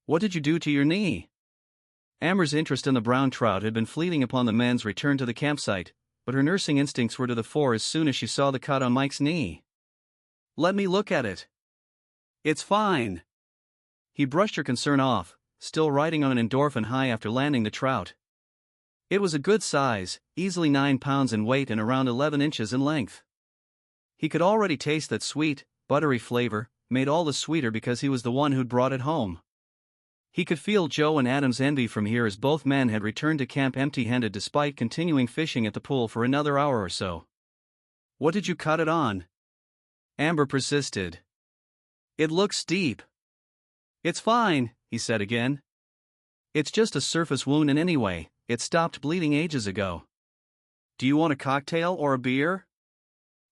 What did you do to your knee? Amber's interest in the brown trout had been fleeting upon the men's return to the campsite, but her nursing instincts were to the fore as soon as she saw the cut on Mike's knee. Let me look at it. It's fine. He brushed her concern off, still riding on an endorphin high after landing the trout. It was a good size, easily 9 pounds in weight and around 11 inches in length. He could already taste that sweet, buttery flavor, made all the sweeter because he was the one who'd brought it home. He could feel Joe and Adam's envy from here as both men had returned to camp empty-handed despite continuing fishing at the pool for another hour or so. What did you cut it on? Amber persisted. It looks deep. It's fine, he said again. It's just a surface wound and anyway, it stopped bleeding ages ago. Do you want a cocktail or a beer?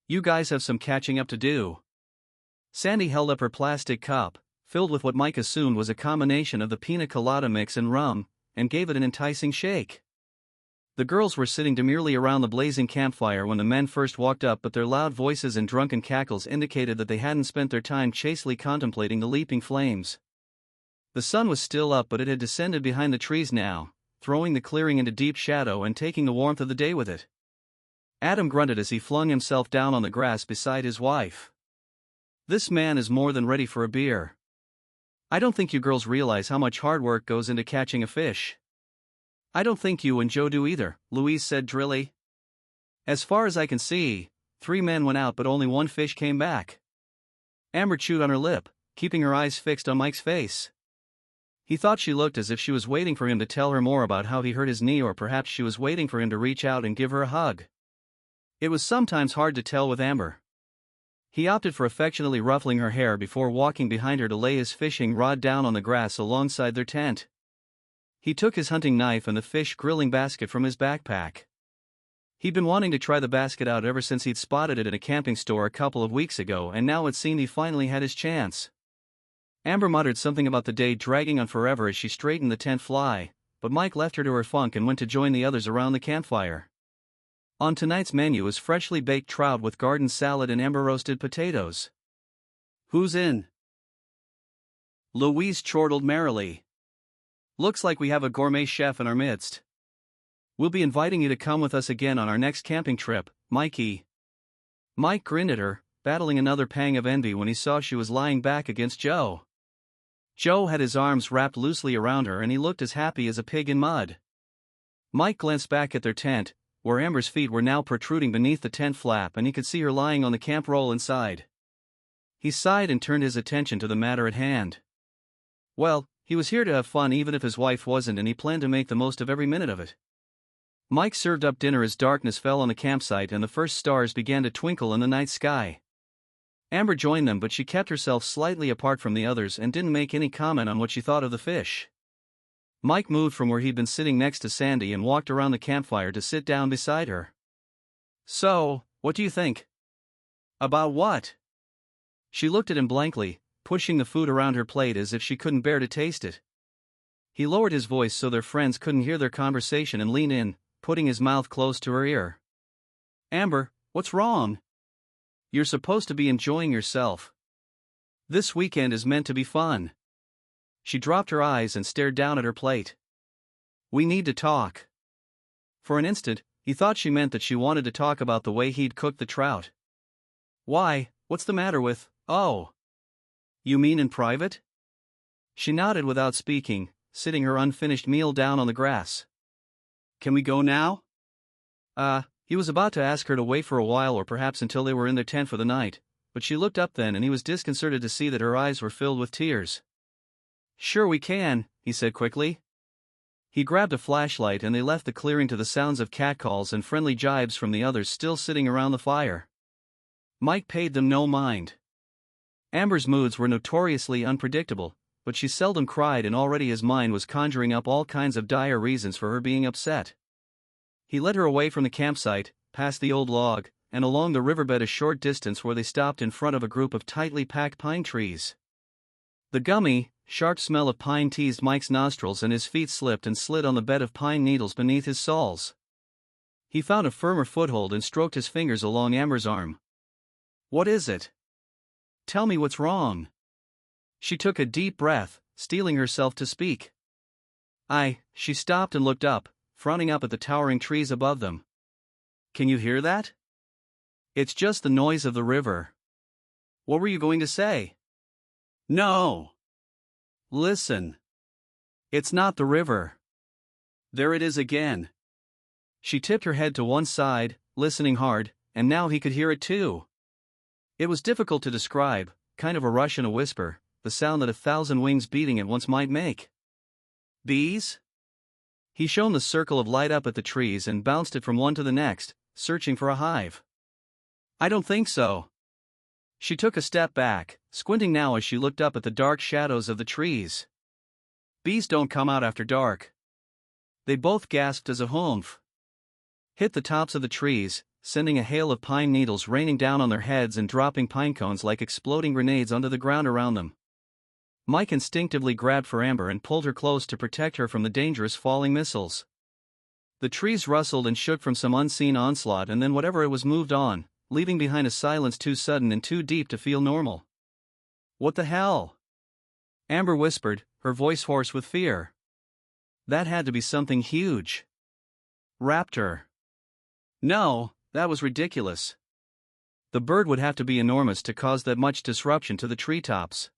You guys have some catching up to do. Sandy held up her plastic cup, filled with what Mike assumed was a combination of the pina colada mix and rum, and gave it an enticing shake. The girls were sitting demurely around the blazing campfire when the men first walked up, but their loud voices and drunken cackles indicated that they hadn't spent their time chastely contemplating the leaping flames. The sun was still up, but it had descended behind the trees now, throwing the clearing into deep shadow and taking the warmth of the day with it. Adam grunted as he flung himself down on the grass beside his wife. This man is more than ready for a beer. I don't think you girls realize how much hard work goes into catching a fish. I don't think you and Joe do either, Louise said drily. As far as I can see, 3 men went out but only 1 fish came back. Amber chewed on her lip, keeping her eyes fixed on Mike's face. He thought she looked as if she was waiting for him to tell her more about how he hurt his knee, or perhaps she was waiting for him to reach out and give her a hug. It was sometimes hard to tell with Amber. He opted for affectionately ruffling her hair before walking behind her to lay his fishing rod down on the grass alongside their tent. He took his hunting knife and the fish grilling basket from his backpack. He'd been wanting to try the basket out ever since he'd spotted it at a camping store a couple of weeks ago, and now it seemed he finally had his chance. Amber muttered something about the day dragging on forever as she straightened the tent fly, but Mike left her to her funk and went to join the others around the campfire. On tonight's menu was freshly baked trout with garden salad and amber-roasted potatoes. Who's in? Louise chortled merrily. Looks like we have a gourmet chef in our midst. We'll be inviting you to come with us again on our next camping trip, Mikey. Mike grinned at her, battling another pang of envy when he saw she was lying back against Joe. Joe had his arms wrapped loosely around her and he looked as happy as a pig in mud. Mike glanced back at their tent, where Amber's feet were now protruding beneath the tent flap, and he could see her lying on the camp roll inside. He sighed and turned his attention to the matter at hand. Well, he was here to have fun even if his wife wasn't, and he planned to make the most of every minute of it. Mike served up dinner as darkness fell on the campsite and the first stars began to twinkle in the night sky. Amber joined them, but she kept herself slightly apart from the others and didn't make any comment on what she thought of the fish. Mike moved from where he'd been sitting next to Sandy and walked around the campfire to sit down beside her. So, what do you think? About what? She looked at him blankly, pushing the food around her plate as if she couldn't bear to taste it. He lowered his voice so their friends couldn't hear their conversation and leaned in, putting his mouth close to her ear. Amber, what's wrong? You're supposed to be enjoying yourself. This weekend is meant to be fun. She dropped her eyes and stared down at her plate. We need to talk. For an instant, he thought she meant that she wanted to talk about the way he'd cooked the trout. Why, what's the matter with, oh? You mean in private? She nodded without speaking, sitting her unfinished meal down on the grass. Can we go now? He was about to ask her to wait for a while or perhaps until they were in their tent for the night, but she looked up then and he was disconcerted to see that her eyes were filled with tears. Sure we can, he said quickly. He grabbed a flashlight and they left the clearing to the sounds of catcalls and friendly jibes from the others still sitting around the fire. Mike paid them no mind. Amber's moods were notoriously unpredictable, but she seldom cried and already his mind was conjuring up all kinds of dire reasons for her being upset. He led her away from the campsite, past the old log, and along the riverbed a short distance where they stopped in front of a group of tightly packed pine trees. The gummy, sharp smell of pine teased Mike's nostrils and his feet slipped and slid on the bed of pine needles beneath his soles. He found a firmer foothold and stroked his fingers along Amber's arm. What is it? Tell me what's wrong. She took a deep breath, steeling herself to speak. She stopped and looked up, frowning up at the towering trees above them. Can you hear that? It's just the noise of the river. What were you going to say? No. Listen. It's not the river. There it is again. She tipped her head to one side, listening hard, and now he could hear it too. It was difficult to describe, kind of a rush and a whisper, the sound that 1,000 wings beating at once might make. Bees? He shone the circle of light up at the trees and bounced it from one to the next, searching for a hive. I don't think so. She took a step back, squinting now as she looked up at the dark shadows of the trees. Bees don't come out after dark. They both gasped as a humph hit the tops of the trees, sending a hail of pine needles raining down on their heads and dropping pine cones like exploding grenades onto the ground around them. Mike instinctively grabbed for Amber and pulled her close to protect her from the dangerous falling missiles. The trees rustled and shook from some unseen onslaught, and then whatever it was moved on, leaving behind a silence too sudden and too deep to feel normal. What the hell? Amber whispered, her voice hoarse with fear. That had to be something huge. Raptor. No, that was ridiculous. The bird would have to be enormous to cause that much disruption to the treetops.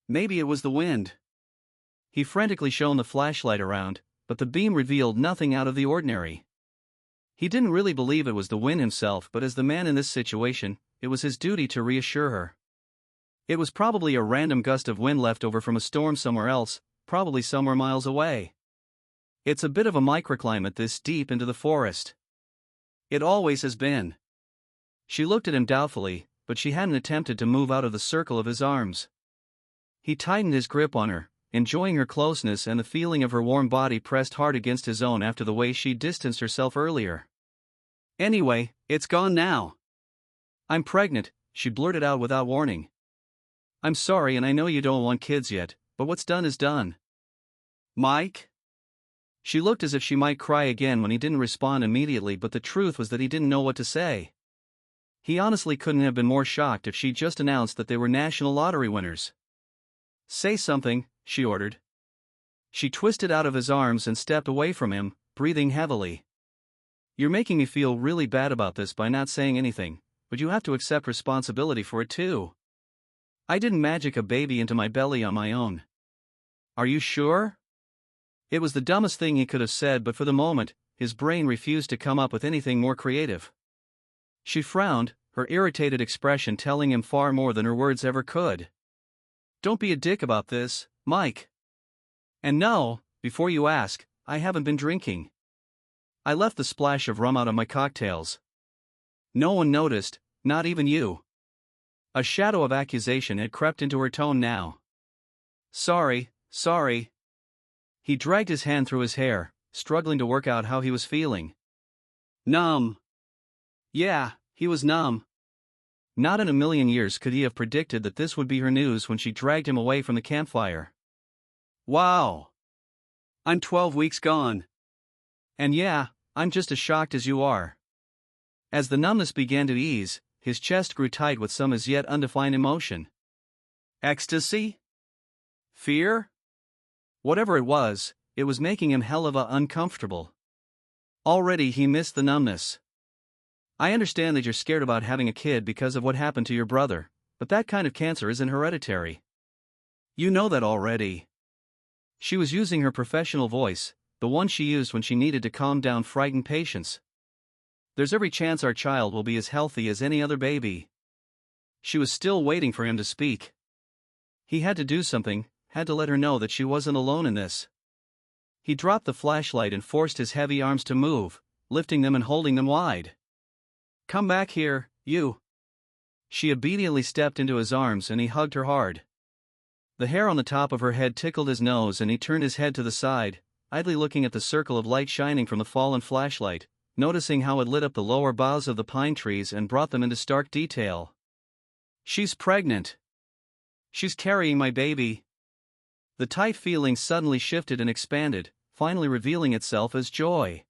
Maybe it was the wind. He frantically shone the flashlight around, but the beam revealed nothing out of the ordinary. He didn't really believe it was the wind himself, but as the man in this situation, it was his duty to reassure her. It was probably a random gust of wind left over from a storm somewhere else, probably somewhere miles away. It's a bit of a microclimate this deep into the forest. It always has been. She looked at him doubtfully, but she hadn't attempted to move out of the circle of his arms. He tightened his grip on her, enjoying her closeness and the feeling of her warm body pressed hard against his own after the way she distanced herself earlier. Anyway, it's gone now. I'm pregnant, she blurted out without warning. I'm sorry, and I know you don't want kids yet, but what's done is done. Mike? She looked as if she might cry again when he didn't respond immediately, but the truth was that he didn't know what to say. He honestly couldn't have been more shocked if she'd just announced that they were national lottery winners. Say something, she ordered. She twisted out of his arms and stepped away from him, breathing heavily. You're making me feel really bad about this by not saying anything, but you have to accept responsibility for it too. I didn't magic a baby into my belly on my own. Are you sure? It was the dumbest thing he could have said, but for the moment, his brain refused to come up with anything more creative. She frowned, her irritated expression telling him far more than her words ever could. Don't be a dick about this, Mike. And no, before you ask, I haven't been drinking. I left the splash of rum out of my cocktails. No one noticed, not even you. A shadow of accusation had crept into her tone now. Sorry. He dragged his hand through his hair, struggling to work out how he was feeling. Numb. Yeah, he was numb. Not in a million years could he have predicted that this would be her news when she dragged him away from the campfire. Wow. I'm 12 weeks gone. And yeah, I'm just as shocked as you are. As the numbness began to ease, his chest grew tight with some as yet undefined emotion. Ecstasy? Fear? Whatever it was making him hell of a uncomfortable. Already he missed the numbness. I understand that you're scared about having a kid because of what happened to your brother, but that kind of cancer isn't hereditary. You know that already. She was using her professional voice, the one she used when she needed to calm down frightened patients. There's every chance our child will be as healthy as any other baby. She was still waiting for him to speak. He had to do something, had to let her know that she wasn't alone in this. He dropped the flashlight and forced his heavy arms to move, lifting them and holding them wide. Come back here, you. She obediently stepped into his arms and he hugged her hard. The hair on the top of her head tickled his nose and he turned his head to the side, idly looking at the circle of light shining from the fallen flashlight, noticing how it lit up the lower boughs of the pine trees and brought them into stark detail. She's pregnant. She's carrying my baby. The tight feeling suddenly shifted and expanded, finally revealing itself as joy.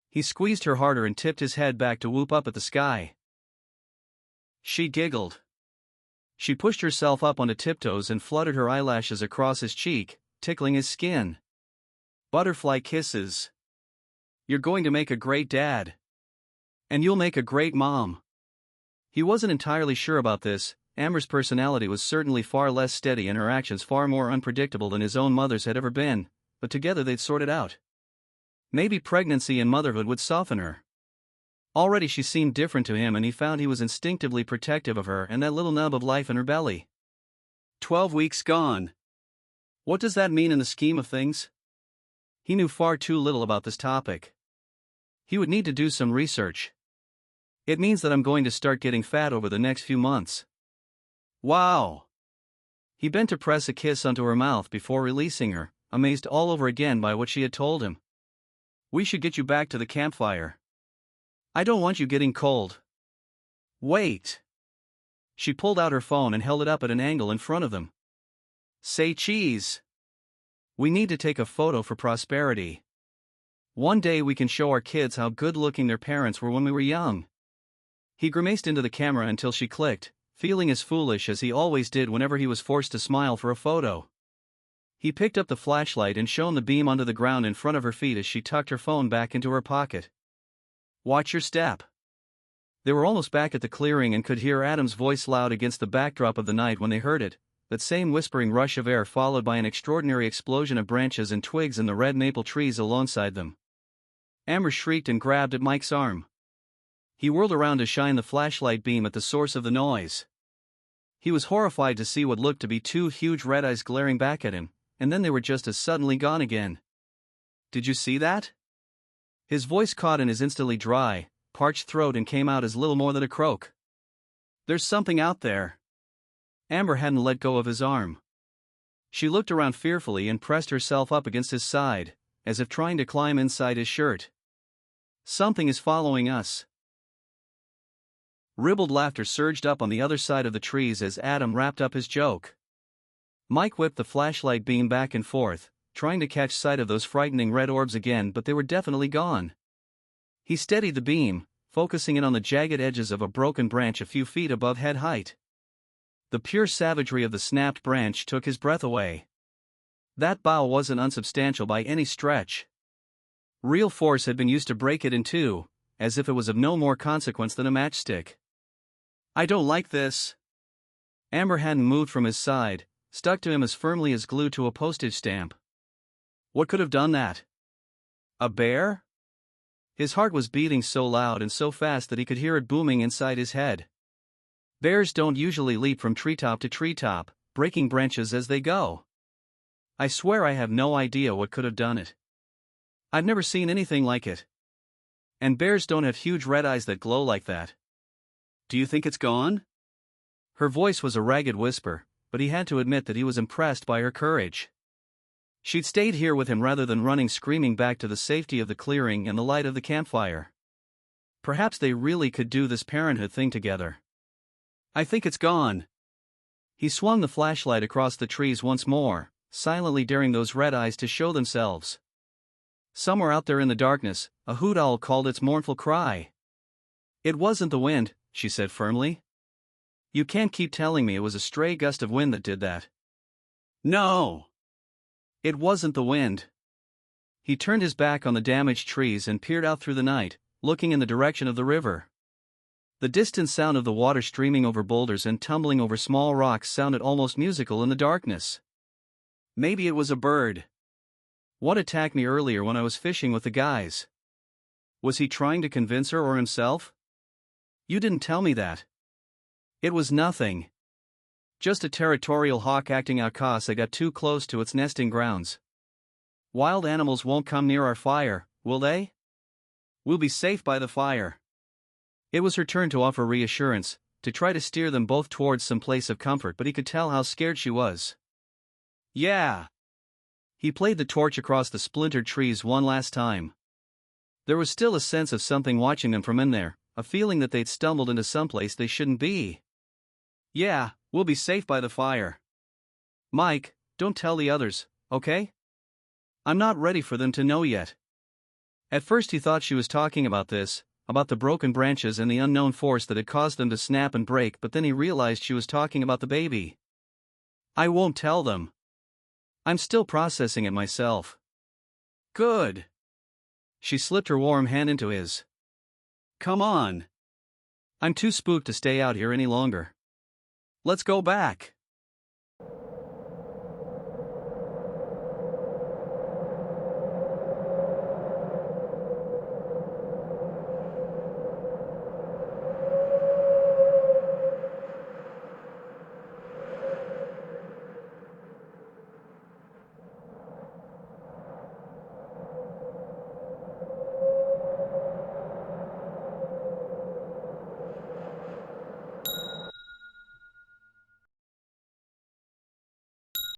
He squeezed her harder and tipped his head back to whoop up at the sky. She giggled. She pushed herself up onto tiptoes and fluttered her eyelashes across his cheek, tickling his skin. Butterfly kisses. You're going to make a great dad. And you'll make a great mom. He wasn't entirely sure about this. Amber's personality was certainly far less steady and her actions far more unpredictable than his own mother's had ever been, but together they'd sort it out. Maybe pregnancy and motherhood would soften her. Already she seemed different to him and he found he was instinctively protective of her and that little nub of life in her belly. 12 weeks gone. What does that mean in the scheme of things? He knew far too little about this topic. He would need to do some research. It means that I'm going to start getting fat over the next few months. Wow! He bent to press a kiss onto her mouth before releasing her, amazed all over again by what she had told him. We should get you back to the campfire. I don't want you getting cold. Wait! She pulled out her phone and held it up at an angle in front of them. Say cheese! We need to take a photo for prosperity. One day we can show our kids how good-looking their parents were when we were young. He grimaced into the camera until she clicked, feeling as foolish as he always did whenever he was forced to smile for a photo. He picked up the flashlight and shone the beam onto the ground in front of her feet as she tucked her phone back into her pocket. Watch your step. They were almost back at the clearing and could hear Adam's voice loud against the backdrop of the night when they heard it, that same whispering rush of air followed by an extraordinary explosion of branches and twigs in the red maple trees alongside them. Amber shrieked and grabbed at Mike's arm. He whirled around to shine the flashlight beam at the source of the noise. He was horrified to see what looked to be two huge red eyes glaring back at him, and then they were just as suddenly gone again. Did you see that? His voice caught in his instantly dry, parched throat and came out as little more than a croak. There's something out there. Amber hadn't let go of his arm. She looked around fearfully and pressed herself up against his side, as if trying to climb inside his shirt. Something is following us. Ribald laughter surged up on the other side of the trees as Adam wrapped up his joke. Mike whipped the flashlight beam back and forth, trying to catch sight of those frightening red orbs again, but they were definitely gone. He steadied the beam, focusing it on the jagged edges of a broken branch a few feet above head height. The pure savagery of the snapped branch took his breath away. That bough wasn't unsubstantial by any stretch. Real force had been used to break it in two, as if it was of no more consequence than a matchstick. I don't like this. Amber hadn't moved from his side, stuck to him as firmly as glue to a postage stamp. What could have done that? A bear? His heart was beating so loud and so fast that he could hear it booming inside his head. Bears don't usually leap from treetop to treetop, breaking branches as they go. I swear I have no idea what could have done it. I've never seen anything like it. And bears don't have huge red eyes that glow like that. Do you think it's gone? Her voice was a ragged whisper, but he had to admit that he was impressed by her courage. She'd stayed here with him rather than running screaming back to the safety of the clearing and the light of the campfire. Perhaps they really could do this parenthood thing together. I think it's gone. He swung the flashlight across the trees once more, silently daring those red eyes to show themselves. Somewhere out there in the darkness, a hoot owl called its mournful cry. It wasn't the wind, she said firmly. You can't keep telling me it was a stray gust of wind that did that. No! It wasn't the wind. He turned his back on the damaged trees and peered out through the night, looking in the direction of the river. The distant sound of the water streaming over boulders and tumbling over small rocks sounded almost musical in the darkness. Maybe it was a bird. What attacked me earlier when I was fishing with the guys? Was he trying to convince her or himself? You didn't tell me that. It was nothing. Just a territorial hawk acting out 'cause I got too close to its nesting grounds. Wild animals won't come near our fire, will they? We'll be safe by the fire. It was her turn to offer reassurance, to try to steer them both towards some place of comfort, but he could tell how scared she was. Yeah. He played the torch across the splintered trees one last time. There was still a sense of something watching them from in there, a feeling that they'd stumbled into someplace they shouldn't be. Yeah, we'll be safe by the fire. Mike, don't tell the others, okay? I'm not ready for them to know yet. At first he thought she was talking about this, about the broken branches and the unknown force that had caused them to snap and break, but then he realized she was talking about the baby. I won't tell them. I'm still processing it myself. Good. She slipped her warm hand into his. Come on. I'm too spooked to stay out here any longer. Let's go back.